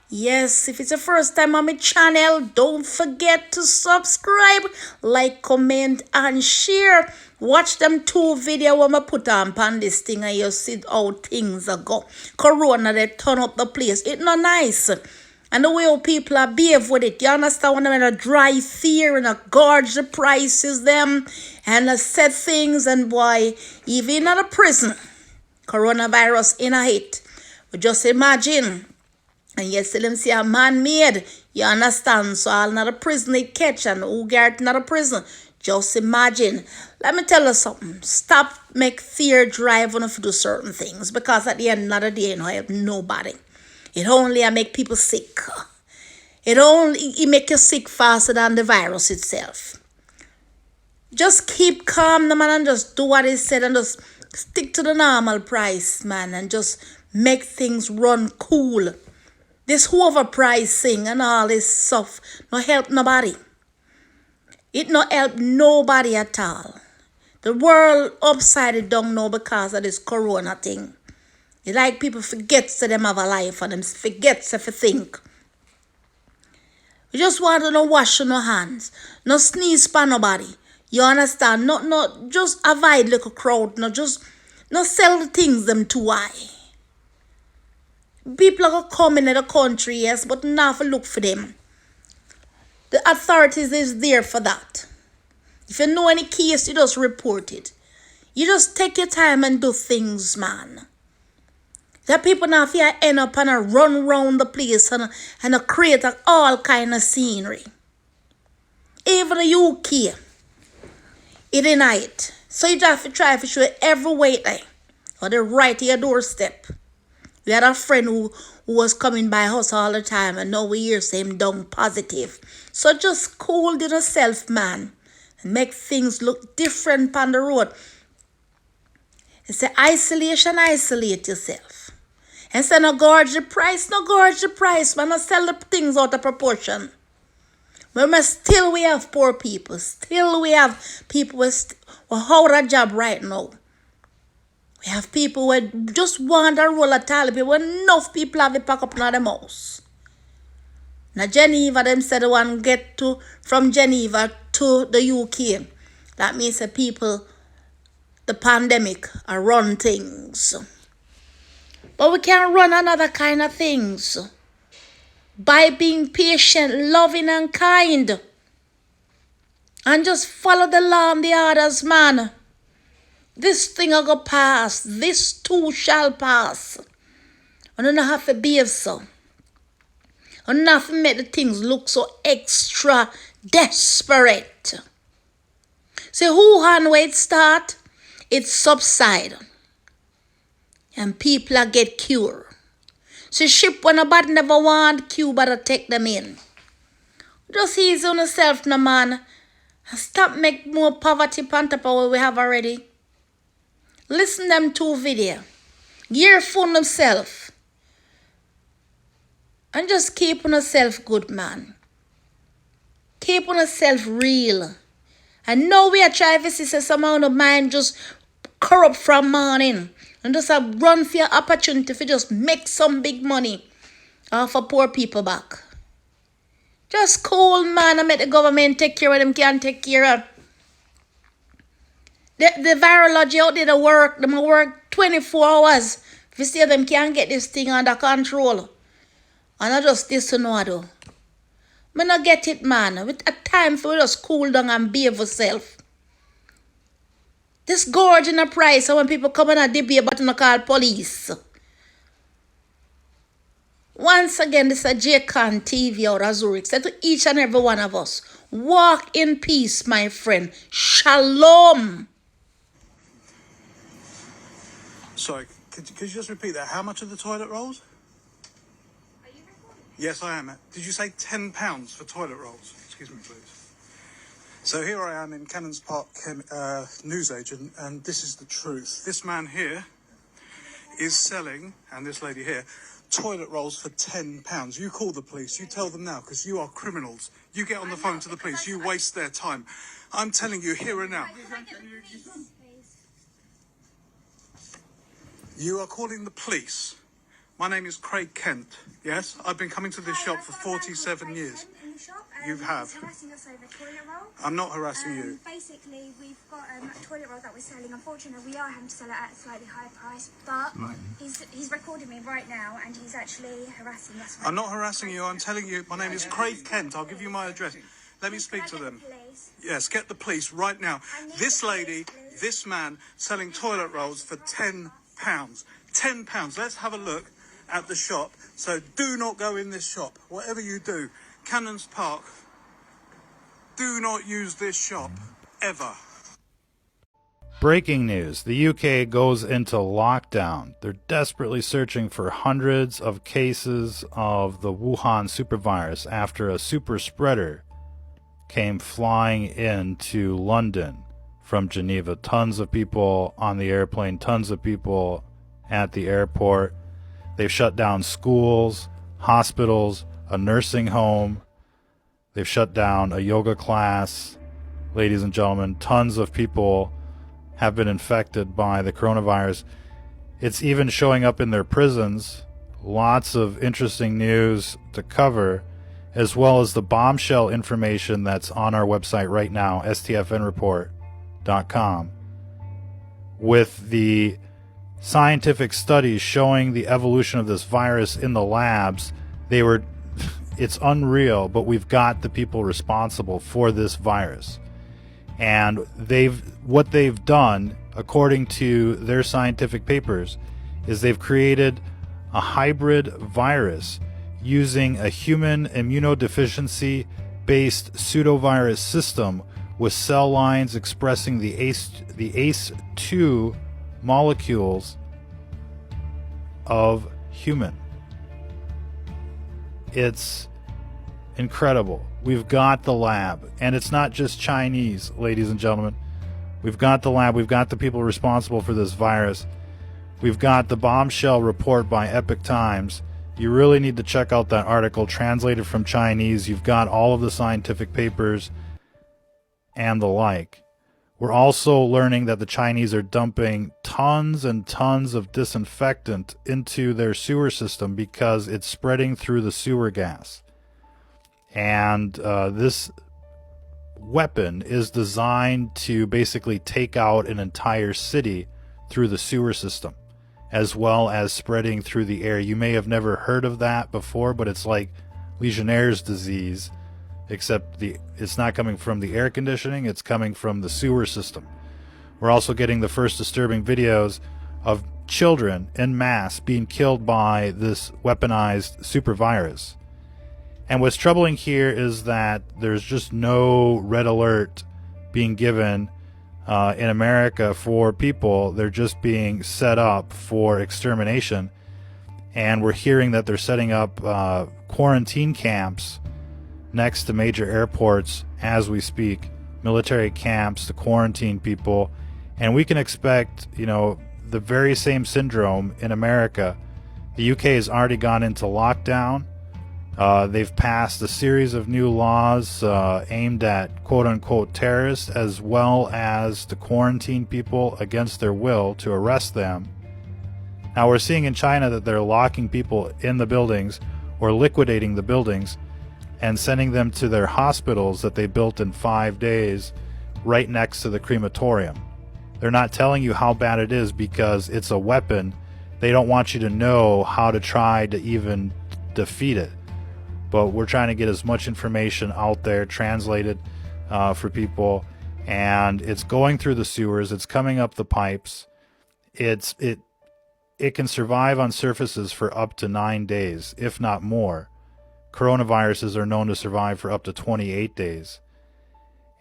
Yes, if it's the first time on my channel, don't forget to subscribe, like, comment, and share. Watch them two videos when I put on this thing and you see how things are go. Corona, they turn up the place. It's not nice. And the way how people are behave with it. You understand when I'm in a dry fear and a gorge the prices them and a set things and boy, even in a prison, coronavirus in a hit. But just imagine. And yet still them say a man made. You understand? So all not a prison they catch and who get not a prison. Just imagine. Let me tell you something. Stop make fear drive on if you do certain things. Because at the end of the day, I have nobody. It only make people sick. It make you sick faster than the virus itself. Just keep calm, man, and just do what it said and just stick to the normal price, man, and just make things run cool. This overpricing and all this stuff no help nobody. It no help nobody at all. The world upside down now because of this corona thing. It like people forget to them have a life and them forgets if you think. We just want to no wash no hands. No sneeze by nobody. You understand? No, just avoid little crowd. No sell the things them too high. People are going to come in the country, yes, but not to look for them. The authorities is there for that. If you know any case, you just report it. You just take your time and do things, man. The people now fear end up and run round the place and create all kind of scenery. Even the UK, it deny it. So you have to try to show every way there. Or the right to your doorstep. We had a friend who was coming by us all the time and now we hear him down positive. So just cool yourself, man. And make things look different on the road. And say isolation, isolate yourself. And say no gorge the price, man. No sell the things out of proportion. But still we have poor people. Still we have people who are out of job right now. We have people who just want a roll of toilet paper. Enough people have it pack up in the house. Now Geneva, them said they want to get from Geneva to the UK. That means the people, the pandemic, are run things. But we can run another kind of things. By being patient, loving and kind. And just follow the law and the orders, man. This thing will go pass. This too shall pass. And you don't have to behave so. You don't have to make the things look so extra desperate. See, Wuhan, where it start, it subside. And people get cured. See, ship when nobody never want Cuba to take them in. Just easy on yourself, no man. And stop make more poverty on top of what we have already. Listen them two video. Gear for themself. And just keep on yourself good, man. Keep on yourself real. And now we are trying to see some amount of mind just corrupt from morning. And just run for your opportunity to just make some big money for poor people back. Just cool, man, and make the government take care of them can take care of. The virology out there, they work 24 hours. If you see them can't get this thing under control. And not just this to know, though. I not get it, man. With a time for you just cool down and behave yourself. This gorge in the price, and when people come in and debate, but not call police. Once again, this is a JCon TV out of Zurich. Say to each and every one of us, walk in peace, my friend. Shalom. Sorry, could you just repeat that? How much are the toilet rolls? Are you recording? Yes, I am. Did you say £10 for toilet rolls? Excuse me, please. So here I am in Cannons Park newsagent, and this is the truth. This man here is selling, and this lady here, toilet rolls for £10. You call the police. You tell them now, because you are criminals. You get on the phone to the police. You waste their time. I'm telling you here and now. You are calling the police My name is Craig Kent. Yes, I've been coming to this shop for 47 years. You have. Harassing us over toilet roll. I'm not harassing you. Basically, we've got a toilet roll that we're selling. Unfortunately, we are having to sell it at a slightly higher price, but he's recording me right now, and he's actually harassing us. I'm not harassing you. I'm telling you, my name is Craig Kent. I'll give you my address. Let me speak to them. Yes, get the police right now. This lady, this man, selling toilet rolls for £10. £10. Let's have a look at the shop. So do not go in this shop. Whatever you do, Cannons Park, do not use this shop ever. Breaking news. The UK goes into lockdown. They're desperately searching for hundreds of cases of the Wuhan supervirus after a super spreader came flying into London from Geneva. Tons of people on the airplane, tons of people at the airport. They've shut down schools, hospitals, a nursing home. They've shut down a yoga class. Ladies and gentlemen, tons of people have been infected by the coronavirus. It's even showing up in their prisons. Lots of interesting news to cover, as well as the bombshell information that's on our website right now, stfnreport.com, with the scientific studies showing the evolution of this virus in the labs. It's unreal, but we've got the people responsible for this virus. And what they've done, according to their scientific papers, is they've created a hybrid virus using a human immunodeficiency-based pseudovirus system with cell lines expressing the ACE2 molecules of human. It's incredible. We've got the lab, and it's not just Chinese, ladies and gentlemen. We've got the lab. We've got the people responsible for this virus. We've got the bombshell report by Epoch Times. You really need to check out that article translated from Chinese. You've got all of the scientific papers and the like. We're also learning that the Chinese are dumping tons and tons of disinfectant into their sewer system because it's spreading through the sewer gas. And this weapon is designed to basically take out an entire city through the sewer system, as well as spreading through the air. You may have never heard of that before, but it's like Legionnaire's disease, except it's not coming from the air conditioning, it's coming from the sewer system. We're also getting the first disturbing videos of children en masse being killed by this weaponized super virus. And what's troubling here is that there's just no red alert being given in America for people. They're just being set up for extermination. And we're hearing that they're setting up quarantine camps next to major airports as we speak, military camps to quarantine people. And we can expect, the very same syndrome in America. The UK has already gone into lockdown. They've passed a series of new laws aimed at quote-unquote terrorists, as well as to quarantine people against their will, to arrest them. Now we're seeing in China that they're locking people in the buildings or liquidating the buildings and sending them to their hospitals that they built in 5 days right next to the crematorium. They're not telling you how bad it is because it's a weapon. They don't want you to know how to try to even defeat it. But we're trying to get as much information out there, translated for people. And it's going through the sewers. It's coming up the pipes. It can survive on surfaces for up to 9 days, if not more. Coronaviruses are known to survive for up to 28 days.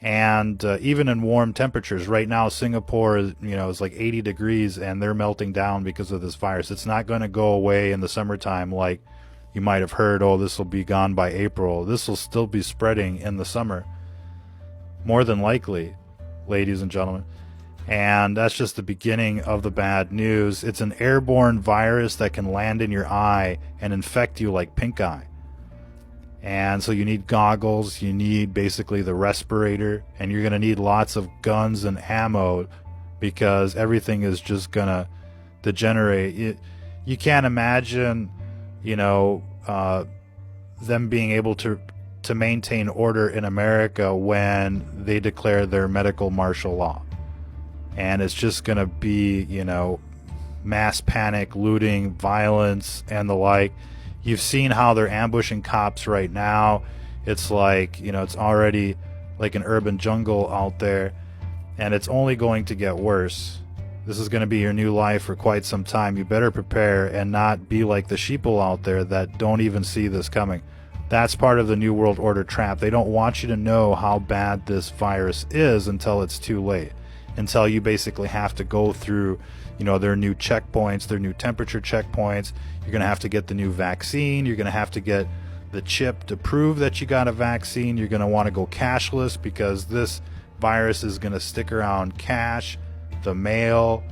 And even in warm temperatures, right now Singapore is like 80 degrees and they're melting down because of this virus. It's not going to go away in the summertime like you might have heard, this will be gone by April. This will still be spreading in the summer. More than likely, ladies and gentlemen. And that's just the beginning of the bad news. It's an airborne virus that can land in your eye and infect you like pink eye. And so you need goggles, you need basically the respirator, and you're going to need lots of guns and ammo because everything is just going to degenerate. you can't imagine, them being able to maintain order in America when they declare their medical martial law. And it's just going to be, mass panic, looting, violence, and the like. You've seen how they're ambushing cops right now. It's like, it's already like an urban jungle out there, and it's only going to get worse. This is going to be your new life for quite some time. You better prepare and not be like the sheeple out there that don't even see this coming. That's part of the New World Order trap. They don't want you to know how bad this virus is until it's too late, until you basically have to go through, their new checkpoints, their new temperature checkpoints. You're going to have to get the new vaccine. You're going to have to get the chip to prove that you got a vaccine. You're going to want to go cashless because this virus is going to stick around cash, the mail.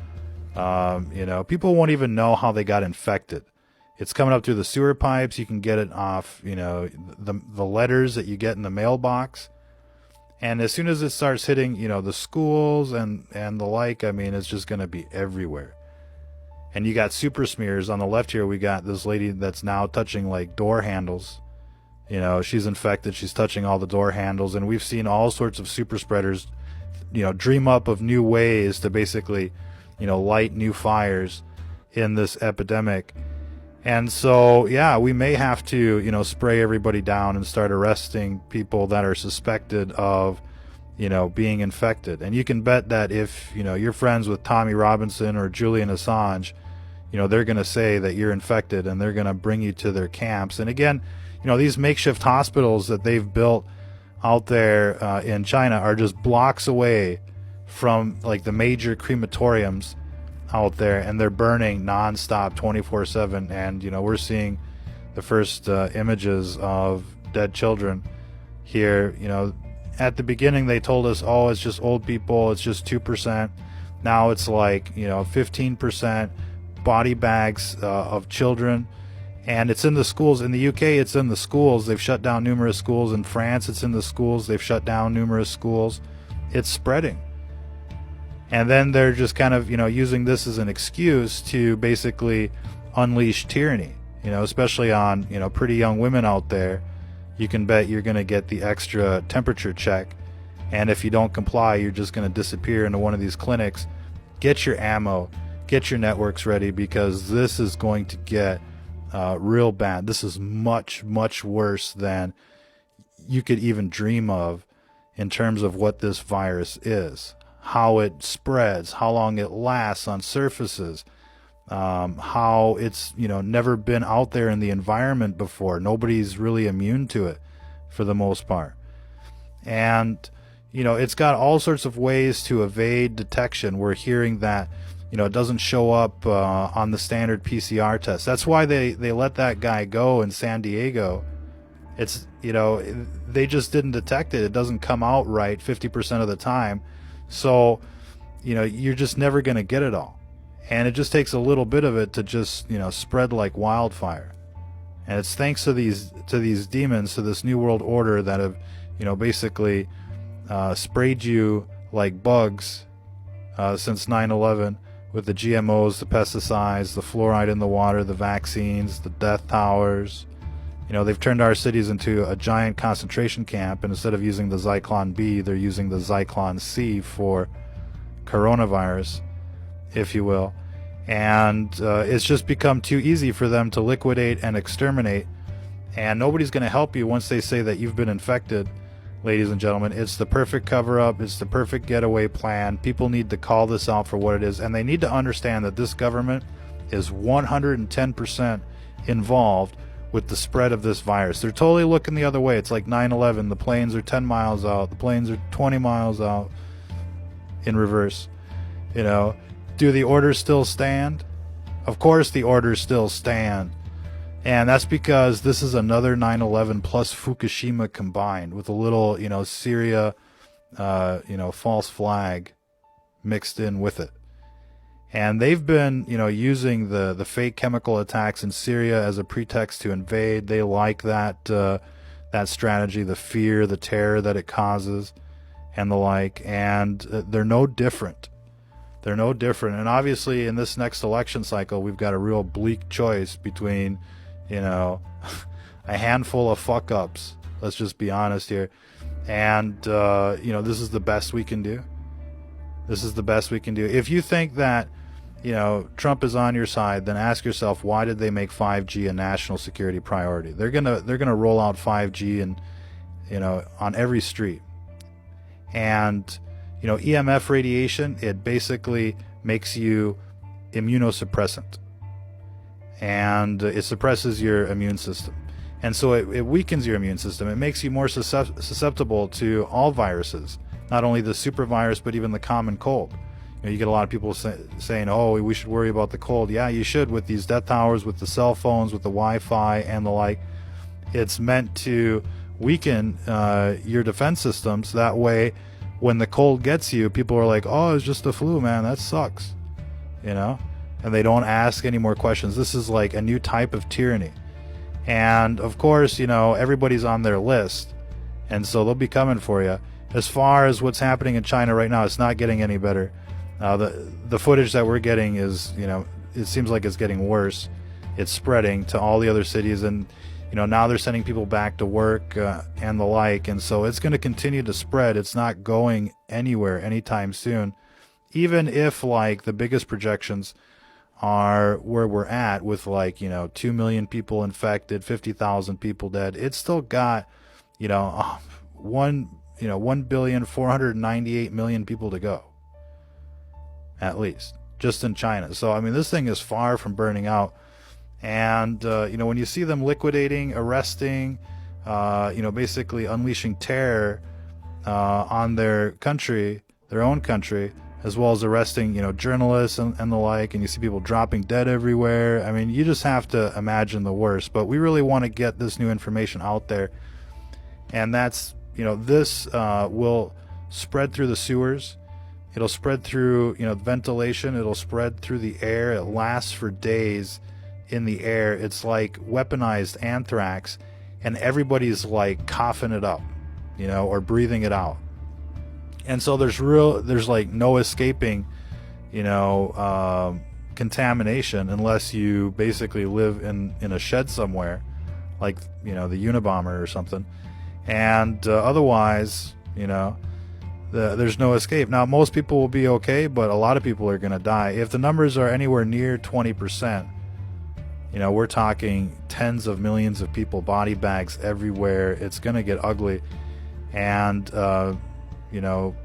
People won't even know how they got infected. It's coming up through the sewer pipes. You can get it off, the letters that you get in the mailbox. And as soon as it starts hitting, the schools and the like, it's just going to be everywhere. And you got super smears. On the left here, we got this lady that's now touching like door handles. She's infected. She's touching all the door handles. And we've seen all sorts of super spreaders, dream up of new ways to basically, light new fires in this epidemic. And so, yeah, we may have to, spray everybody down and start arresting people that are suspected of, being infected. And you can bet that if, you're friends with Tommy Robinson or Julian Assange, they're going to say that you're infected and they're going to bring you to their camps. And again, these makeshift hospitals that they've built out there in China are just blocks away from like the major crematoriums out there, and they're burning nonstop 24/7. And we're seeing the first images of dead children here. At the beginning they told us, oh, it's just old people, it's just 2%. Now it's like 15% body bags of children. And it's in the schools. In the UK, it's in the schools. They've shut down numerous schools. In France, it's in the schools. They've shut down numerous schools. It's spreading. And then they're just kind of, using this as an excuse to basically unleash tyranny, especially on, pretty young women out there. You can bet you're going to get the extra temperature check. And if you don't comply, you're just going to disappear into one of these clinics. Get your ammo, get your networks ready, because this is going to get real bad. This is much, much worse than you could even dream of in terms of what this virus is. How it spreads, how long it lasts on surfaces, how it's never been out there in the environment before. Nobody's really immune to it for the most part. And it's got all sorts of ways to evade detection. We're hearing that it doesn't show up on the standard PCR test. That's why they let that guy go in San Diego. It's they just didn't detect it. It doesn't come out right 50% of the time. So, you're just never going to get it all. And it just takes a little bit of it to just, spread like wildfire. And it's thanks to these demons, to this New World Order that have, basically sprayed you like bugs since 9/11 with the GMOs, the pesticides, the fluoride in the water, the vaccines, the death towers. They've turned our cities into a giant concentration camp, and instead of using the Zyklon B, they're using the Zyklon C for coronavirus, if you will. And it's just become too easy for them to liquidate and exterminate, and nobody's going to help you once they say that you've been infected, ladies and gentlemen. It's the perfect cover-up. It's the perfect getaway plan. People need to call this out for what it is, and they need to understand that this government is 110% involved with the spread of this virus. They're totally looking the other way. It's like 9/11. The planes are 10 miles out. The planes are 20 miles out in reverse. Do the orders still stand? Of course the orders still stand. And that's because this is another 9/11 plus Fukushima combined with a little, Syria, false flag mixed in with it. And they've been, using the fake chemical attacks in Syria as a pretext to invade. They like that strategy, the fear, the terror that it causes, and the like. And they're no different. They're no different. And obviously in this next election cycle, we've got a real bleak choice between, you know, a handful of fuck ups. Let's just be honest here. And, you know, this is the best we can do. This is the best we can do. If you think that, you know, Trump is on your side, then ask yourself, why did they make 5G a national security priority? They're gonna roll out 5G and, you know, on every street. And, you know, EMF radiation, it basically makes you immunosuppressant, and it suppresses your immune system. And so it weakens your immune system. It makes you more susceptible to all viruses, not only the super virus, but even the common cold. You know, you get a lot of people saying, oh, we should worry about the cold. Yeah, you should, with these death hours, with the cell phones, with the Wi-Fi and the like. It's meant to weaken your defense systems. That way, when the cold gets you, people are like, oh, it's just the flu, man. That sucks. You know? And they don't ask any more questions. This is like a new type of tyranny. And, of course, you know, everybody's on their list. And so they'll be coming for you. As far as what's happening in China right now, it's not getting any better. The footage that we're getting is, you know, it seems like it's getting worse. It's spreading to all the other cities, and, you know, now they're sending people back to work and the like, and so it's going to continue to spread. It's not going anywhere anytime soon, even if, like, the biggest projections are where we're at with, like, you know, 2 million people infected, 50,000 people dead. It's still got, you know, 1,498,000,000 people to go. At least, just in China. So, I mean, this thing is far from burning out. And, you know, when you see them liquidating, arresting, you know, basically unleashing terror on their country, their own country, as well as arresting, you know, journalists and the like, and you see people dropping dead everywhere. I mean, you just have to imagine the worst. But we really want to get this new information out there. And that's, you know, this will spread through the sewers. It'll spread through, you know, ventilation. It'll spread through the air. It lasts for days in the air. It's like weaponized anthrax, and everybody's like coughing it up, you know, or breathing it out. And so there's like no escaping, you know, contamination unless you basically live in a shed somewhere, like, you know, the Unabomber or something. And otherwise, you know, there's no escape. Now, most people will be okay, but a lot of people are going to die. If the numbers are anywhere near 20%, you know, we're talking tens of millions of people, body bags everywhere. It's going to get ugly. And, you know,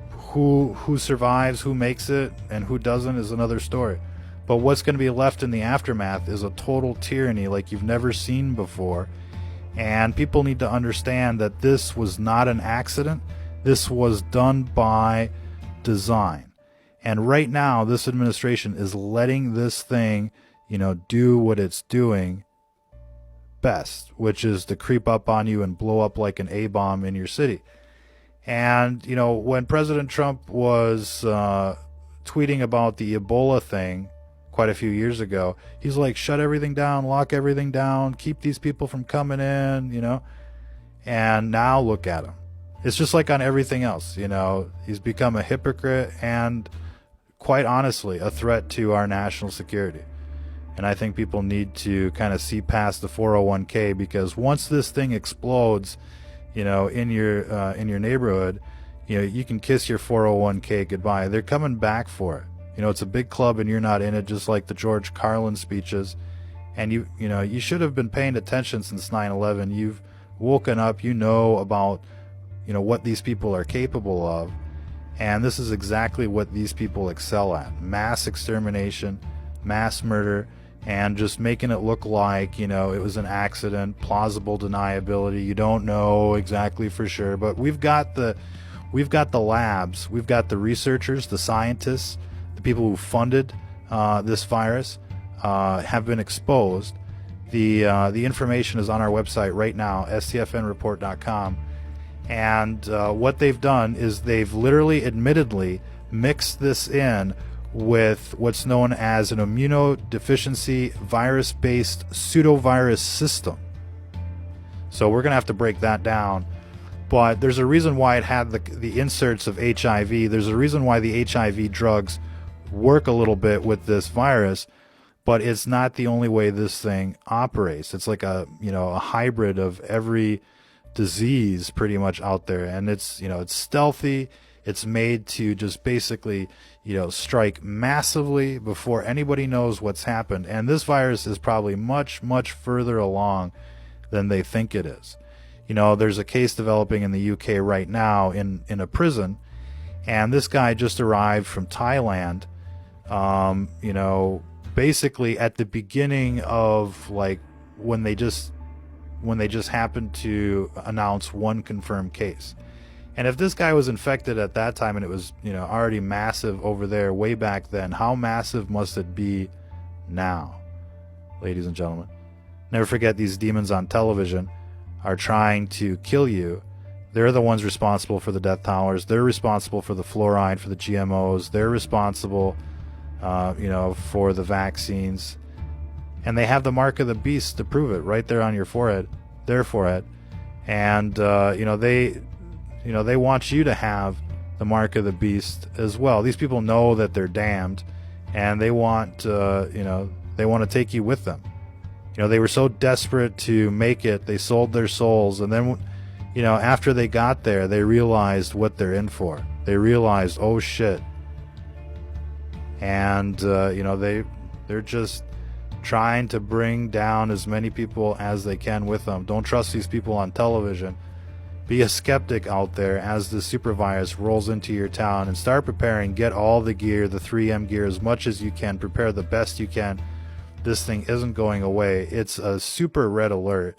who survives, who makes it, and who doesn't is another story. But what's going to be left in the aftermath is a total tyranny like you've never seen before. And people need to understand that this was not an accident. This was done by design. And right now, this administration is letting this thing, you know, do what it's doing best, which is to creep up on you and blow up like an A-bomb in your city. And, you know, when President Trump was tweeting about the Ebola thing quite a few years ago, he's like, shut everything down, lock everything down, keep these people from coming in, you know. And now look at him. It's just like on everything else, you know. He's become a hypocrite and, quite honestly, a threat to our national security. And I think people need to kind of see past the 401k, because once this thing explodes, you know, in your neighborhood, you know, you can kiss your 401k goodbye. They're coming back for it. You know, it's a big club and you're not in it, just like the George Carlin speeches. And you know, you should have been paying attention since 9/11. You've woken up, you know about, you know, what these people are capable of. And this is exactly what these people excel at. Mass extermination, mass murder, and just making it look like, you know, it was an accident, plausible deniability. You don't know exactly for sure, but we've got the labs, we've got the researchers, the scientists, the people who funded this virus have been exposed. The information is on our website right now, stfnreport.com. And what they've done is they've literally, admittedly, mixed this in with what's known as an immunodeficiency virus-based pseudovirus system. So we're going to have to break that down. But there's a reason why it had the inserts of HIV. There's a reason why the HIV drugs work a little bit with this virus, but it's not the only way this thing operates. It's like a hybrid of every disease pretty much out there, and it's stealthy. It's made to just basically strike massively before anybody knows what's happened. And this virus is probably much further along than they think it is. There's a case developing in the UK right now in a prison, and this guy just arrived from Thailand, basically at the beginning of when they just happened to announce one confirmed case. And if this guy was infected at that time and it was already massive over there way back then, how massive must it be now, ladies and gentlemen? Never forget, these demons on television are trying to kill you. They're the ones responsible for the death towers. They're responsible for the fluoride, for the GMOs. They're responsible, for the vaccines. And they have the mark of the beast to prove it right there on your forehead, their forehead. And, they want you to have the mark of the beast as well. These people know that they're damned, and they want, they want to take you with them. They were so desperate to make it, they sold their souls. And then, after they got there, they realized what they're in for. They realized, oh shit. And, they're just trying to bring down as many people as they can with them. Don't trust these people on television. Be a skeptic out there as the super virus rolls into your town, and start preparing. Get all the gear, the 3M gear, as much as you can. Prepare the best you can. This thing isn't going away. It's a super red alert.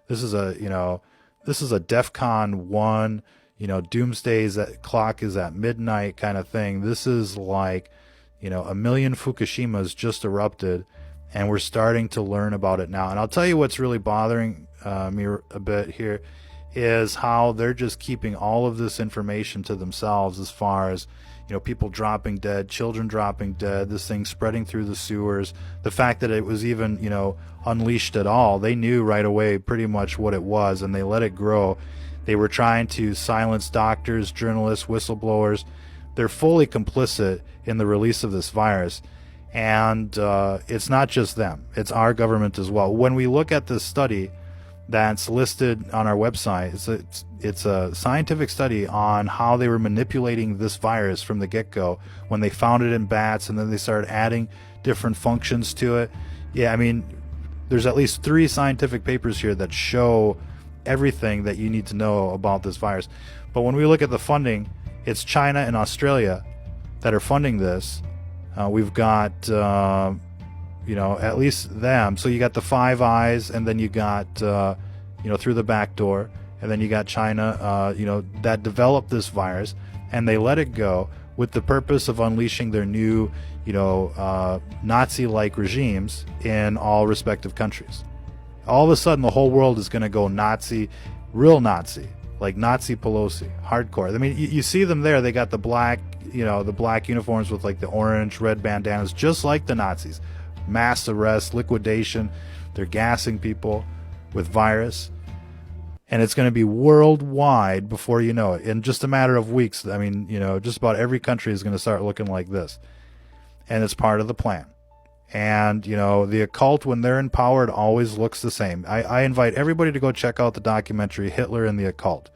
This is a DEFCON 1, doomsday's clock is at midnight kind of thing. This is like, a million Fukushimas just erupted, and we're starting to learn about it now. And I'll tell you what's really bothering me a bit here is how they're just keeping all of this information to themselves, as far as people dropping dead, children dropping dead, this thing spreading through the sewers, the fact that it was even unleashed at all. They knew right away pretty much what it was, and they let it grow. They were trying to silence doctors, journalists, whistleblowers. They're fully complicit in the release of this virus. And it's not just them, it's our government as well. When we look at this study that's listed on our website, it's a scientific study on how they were manipulating this virus from the get-go, when they found it in bats, and then they started adding different functions to it. Yeah, I mean, there's at least 3 scientific papers here that show everything that you need to know about this virus. But when we look at the funding, it's China and Australia that are funding this. We've got at least them. So you got the Five Eyes, and then you got through the back door, and then you got China that developed this virus, and they let it go with the purpose of unleashing their new Nazi-like regimes in all respective countries. All of a sudden the whole world is going to go Nazi, real Nazi, like Nazi Pelosi, hardcore. I mean, you see them there. They got the black uniforms with like the orange, red bandanas, just like the Nazis. Mass arrest, liquidation. They're gassing people with virus, and it's going to be worldwide before you know it. In just a matter of weeks, I mean, just about every country is going to start looking like this, and it's part of the plan. And the occult, when they're in power, it always looks the same. I invite everybody to go check out the documentary Hitler and the Occult.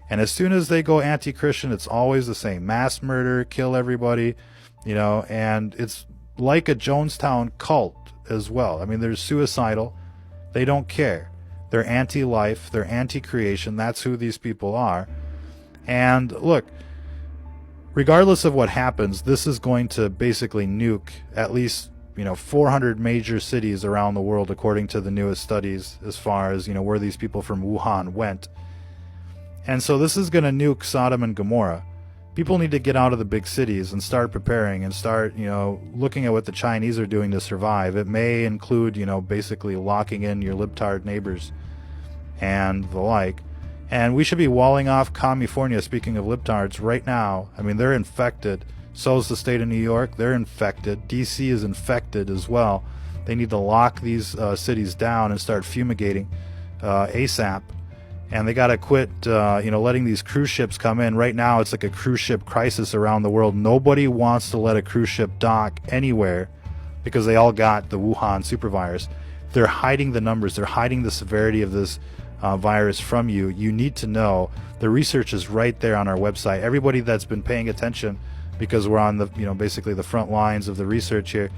And as soon as they go anti-Christian, it's always the same: mass murder, kill everybody, and it's like a Jonestown cult as well. I mean, they're suicidal. They don't care. They're anti-life. They're anti-creation. That's who these people are. And look, regardless of what happens, this is going to basically nuke at least 400 major cities around the world, according to the newest studies, as far as where these people from Wuhan went. And so this is going to nuke Sodom and Gomorrah. People need to get out of the big cities and start preparing and start, looking at what the Chinese are doing to survive. It may include, basically locking in your libtard neighbors and the like. And we should be walling off California, speaking of libtards, right now. I mean, they're infected. So is the state of New York. They're infected. DC is infected as well. They need to lock these cities down and start fumigating ASAP. and they got to quit, letting these cruise ships come in. Right now, it's like a cruise ship crisis around the world. Nobody wants to let a cruise ship dock anywhere because they all got the Wuhan supervirus. They're hiding the numbers. They're hiding the severity of this virus from you. You need to know. The research is right there on our website. Everybody that's been paying attention, because we're on the, basically the front lines of the research here,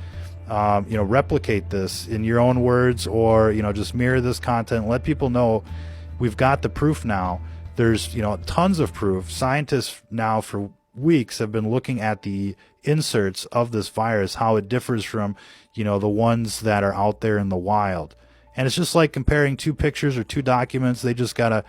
replicate this in your own words, or, just mirror this content. Let people know we've got the proof now. There's, tons of proof. Scientists now for weeks have been looking at the inserts of this virus, how it differs from, the ones that are out there in the wild. And it's just like comparing two pictures or two documents. They just got to,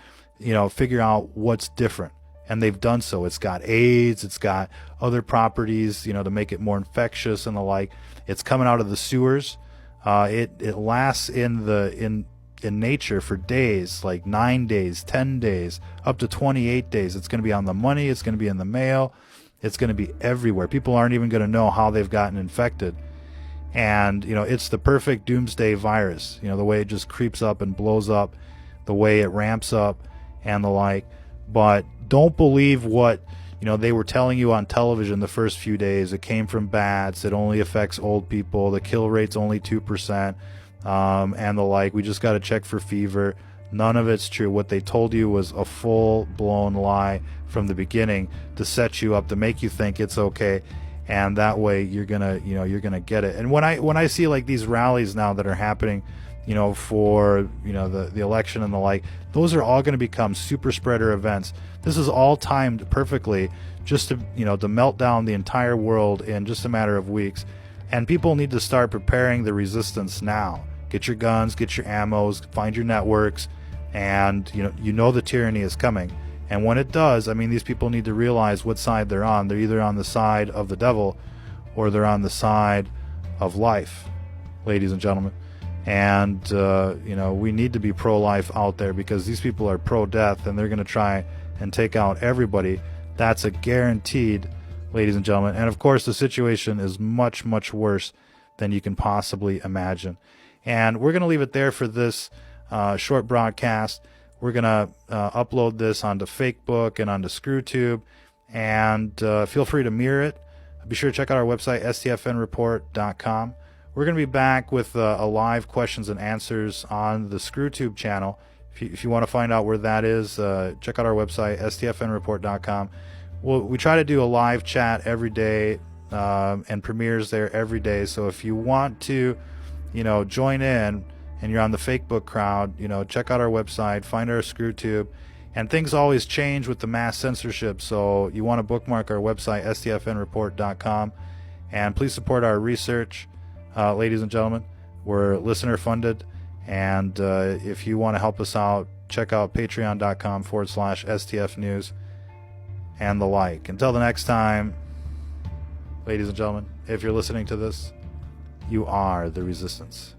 figure out what's different. And they've done so. It's got AIDS, it's got other properties, to make it more infectious and the like. It's coming out of the sewers. It lasts in nature for days, like 9 days, 10 days, up to 28 days. It's going to be on the money. It's going to be in the mail. It's going to be everywhere. People aren't even going to know how they've gotten infected. And, it's the perfect doomsday virus, the way it just creeps up and blows up, the way it ramps up and the like. But don't believe what, they were telling you on television the first few days. It came from bats. It only affects old people. The kill rate's only 2%, and the like. We just got to check for fever. None of it's true. What they told you was a full-blown lie from the beginning to set you up, to make you think it's okay, and that way you're gonna get it. And when I see like these rallies now that are happening, for the election and the like, those are all going to become super spreader events. This is all timed perfectly, just to to melt down the entire world in just a matter of weeks. And people need to start preparing the resistance now. Get your guns, get your ammos, find your networks, and the tyranny is coming. And when it does, these people need to realize what side they're on. They're either on the side of the devil, or they're on the side of life, ladies and gentlemen. And we need to be pro-life out there, because these people are pro-death, and they're going to try and take out everybody. That's a guaranteed, ladies and gentlemen. And of course, the situation is much, much worse than you can possibly imagine. And we're going to leave it there for this short broadcast. We're going to upload this onto Facebook and onto ScrewTube, and feel free to mirror it. Be sure to check out our website, stfnreport.com. We're going to be back with a live questions and answers on the ScrewTube channel. If you want to find out where that is, check out our website, stfnreport.com. We try to do a live chat every day, and premieres there every day. So if you want to, join in and you're on the Facebook crowd, check out our website, find our ScrewTube. And things always change with the mass censorship, so you want to bookmark our website, stfnreport.com. And please support our research. Ladies and gentlemen, we're listener funded, and if you want to help us out, check out patreon.com/STF News and the like. Until the next time, ladies and gentlemen, if you're listening to this, you are the resistance.